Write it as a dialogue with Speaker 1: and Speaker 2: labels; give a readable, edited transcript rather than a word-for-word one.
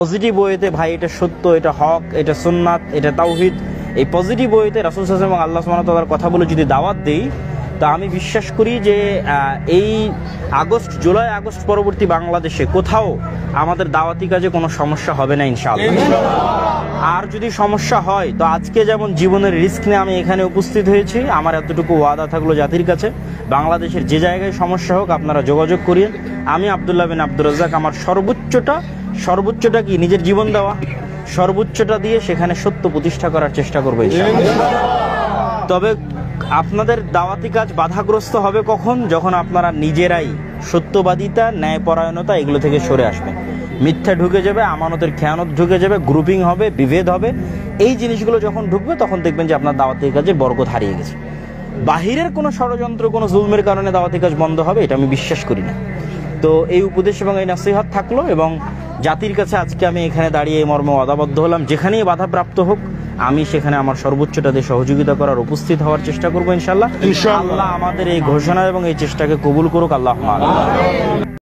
Speaker 1: Positive ওয়েতে ভাই এটা সত্য, এটা হক, এটা সুন্নাত, এটা তাওহীদ, এই পজিটিভ ওয়েতে রাসূল সাল্লাল্লাহু আলাইহি ওয়াসাল্লাম এবং আল্লাহ সুবহানাহু ওয়া তাআলার কথা বলে যদি দাওয়াত দেই, তা আমি বিশ্বাস করি যে এই জুলাই আগস্ট পরবর্তী বাংলাদেশে কোথাও আমাদের দাওয়াতি কাজে কোনো সমস্যা হবে না ইনশাআল্লাহ। আর যদি সমস্যা হয় তো আজকে যেমন জীবনের রিস্ক নিয়ে আমি এখানে উপস্থিত হয়েছি, আমার এতটুকু ওয়াদা থাকলো জাতির কাছে, বাংলাদেশের যে জায়গায় সমস্যা হোক আপনারা যোগাযোগ করিয়েন। আমি আব্দুল্লাহ বিন আব্দুর রাজ্জাক আমার সর্বোচ্চটা কি নিজের জীবন দেওয়া, সর্বোচ্চটা দিয়ে সেখানে সত্য প্রতিষ্ঠা করার চেষ্টা করবো ইনশাআল্লাহ। তবে আপনাদের দাওয়াতি কাজ বাধাগ্রস্ত হবে কখন? যখন আপনারা নিজেরাই সত্যবাদিতা, ন্যায়পরায়ণতা এগুলো থেকে সরে আসবেন। মিথ্যা ঢুকে যাবে, আমানতের খেয়ানত ঢুকে যাবে, গ্রুপিং হবে, বিভেদ হবে। এই জিনিসগুলো যখন ঢুকবে তখন দেখবেন যে আপনার দাওয়াতি কাজের বরকত হারিয়ে গেছে। বাহিরের কোনো ষড়যন্ত্র, কোনো জুলমের কারণে দাওয়াতি কাজ বন্ধ হবে এটা আমি বিশ্বাস করি না। তো এই উপদেশ এবং এই নসিহত থাকলো, এবং জাতির কাছে আজকে আমি এখানে দাঁড়িয়ে এই মর্মে ওয়াদাবদ্ধ হলাম, যেখানেই বাধাপ্রাপ্ত হোক আমি সেখানে আমার সর্বোচ্চটা দিয়ে সহযোগিতা করার, উপস্থিত হওয়ার চেষ্টা করবো ইনশাআল্লাহ। আল্লাহ আমাদের এই ঘোষণা এবং এই চেষ্টাকে কবুল করুক, আল্লাহুম্মা আমিন।